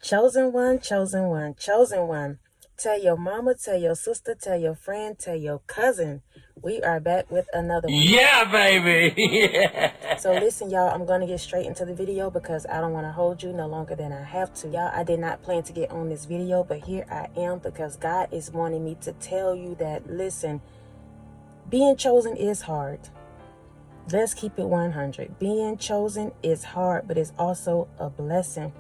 Chosen one, chosen one, chosen one. Tell your mama, tell your sister, tell your friend, tell your cousin. We are back with another one. Yeah, baby. Yeah. So listen, y'all, I'm going to get straight into the video because I don't want to hold you no longer than I have to. Y'all, I did not plan to get on this video, but here I am because God is wanting me to tell you that, listen, being chosen is hard. Let's keep it 100. Being chosen is hard, but it's also a blessing.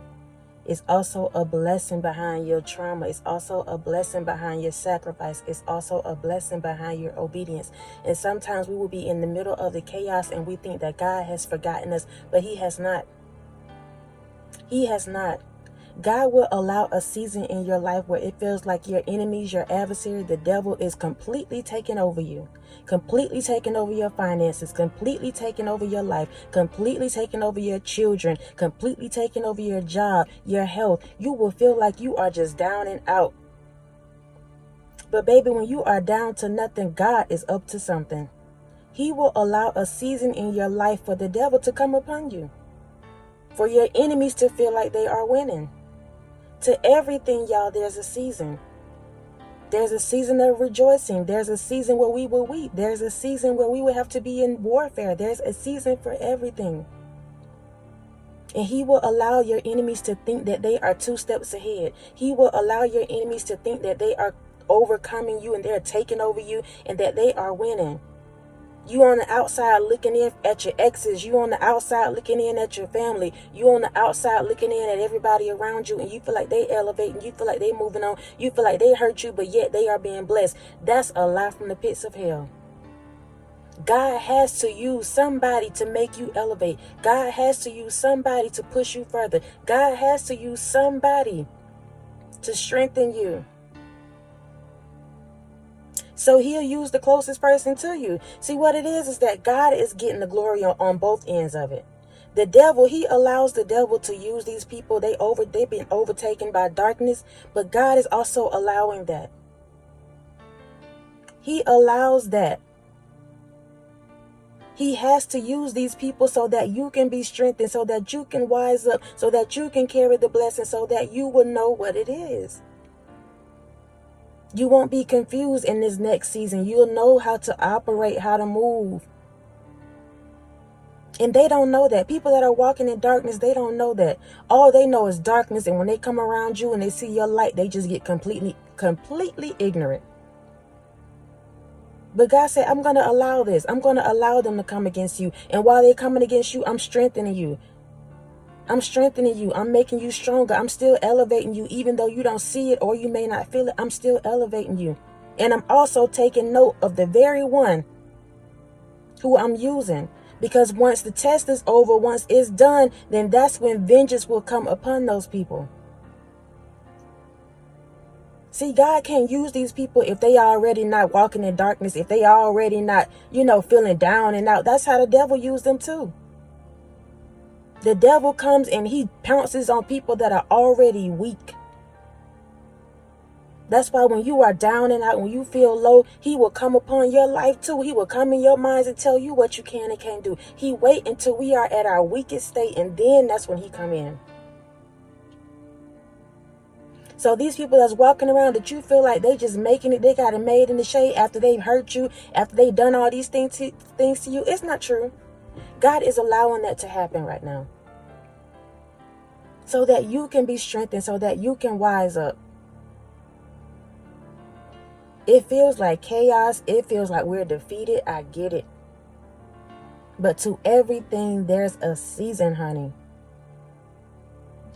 It's also a blessing behind your trauma. It's also a blessing behind your sacrifice. It's also a blessing behind your obedience. And sometimes we will be in the middle of the chaos and we think that God has forgotten us, but He has not. He has not. God will allow a season in your life where it feels like your enemies, your adversary, the devil is completely taking over you, completely taking over your finances, completely taking over your life, completely taking over your children, completely taking over your job, your health. You will feel like you are just down and out. But baby, when you are down to nothing, God is up to something. He will allow a season in your life for the devil to come upon you, for your enemies to feel like they are winning. To everything, y'all, there's a season. There's a season of rejoicing. There's a season where we will weep. There's a season where we will have to be in warfare. There's a season for everything. And He will allow your enemies to think that they are 2 steps ahead. He will allow your enemies to think that they are overcoming you and they're taking over you and that they are winning. You on the outside looking in at your exes. You on the outside looking in at your family. You on the outside looking in at everybody around you, and you feel like they elevating. You feel like they moving on. You feel like they hurt you, but yet they are being blessed. That's a lie from the pits of hell. God has to use somebody to make you elevate. God has to use somebody to push you further. God has to use somebody to strengthen you. So He'll use the closest person to you. See, what it is that God is getting the glory on both ends of it. The devil, he allows the devil to use these people. They've been overtaken by darkness, but God is also allowing that. He allows that. He has to use these people so that you can be strengthened, so that you can wise up, so that you can carry the blessing, so that you will know what it is. You won't be confused in this next season. You'll know how to operate, how to move. And they don't know that. People that are walking in darkness, they don't know that. All they know is darkness. And when they come around you and they see your light, they just get completely ignorant. But God said, I'm going to allow this. I'm going to allow them to come against you. And while they're coming against you, I'm strengthening you. I'm strengthening you. I'm making you stronger. I'm still elevating you, even though you don't see it or you may not feel it. I'm still elevating you. And I'm also taking note of the very one who I'm using. Because once the test is over, once it's done, then that's when vengeance will come upon those people. See, God can't use these people if they already not walking in darkness, if they already not, feeling down and out. That's how the devil used them too. The devil comes and he pounces on people that are already weak. That's why when you are down and out, when you feel low, He will come upon your life too. He will come in your minds and tell you what you can and can't do. He wait until we are at our weakest state, and then that's when He come in. So these people that's walking around that you feel like they just making it, they got it made in the shade after they've hurt you, after they've done all these things to you, it's not true. God is allowing that to happen right now, so that you can be strengthened, so that you can wise up. It feels like chaos. It feels like we're defeated. I get it. But to everything, there's a season, honey.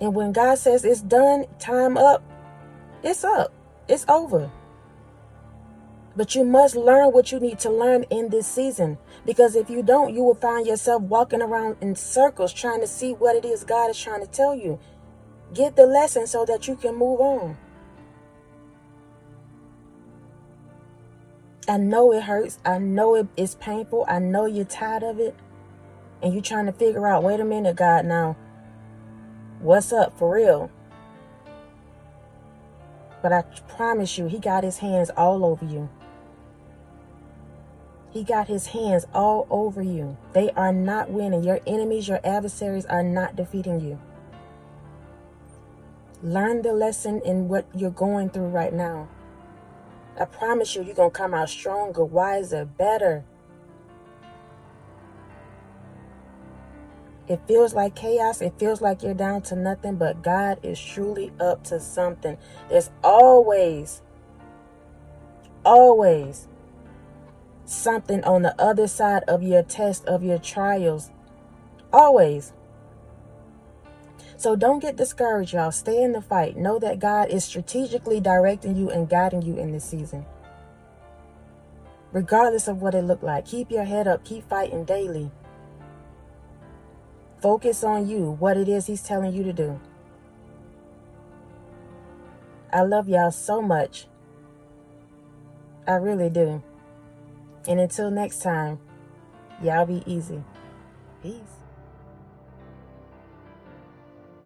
And when God says it's done, time up, it's up. It's over. But you must learn what you need to learn in this season. Because if you don't, you will find yourself walking around in circles trying to see what it is God is trying to tell you. Get the lesson so that you can move on. I know it hurts. I know it is painful. I know you're tired of it. And you're trying to figure out, wait a minute, God, now, what's up for real? But I promise you, He got His hands all over you. He got His hands all over you. They are not winning. Your enemies, your adversaries are not defeating you. Learn the lesson in what you're going through right now. I promise you, you're going to come out stronger, wiser, better. It feels like chaos. It feels like you're down to nothing, but God is truly up to something. There's always something on the other side of your test, of your trials. Always. So don't get discouraged, y'all. Stay in the fight. Know that God is strategically directing you and guiding you in this season. Regardless of what it looked like. Keep your head up. Keep fighting daily. Focus on you, what it is He's telling you to do. I love y'all so much. I really do. And until next time, y'all be easy. Peace.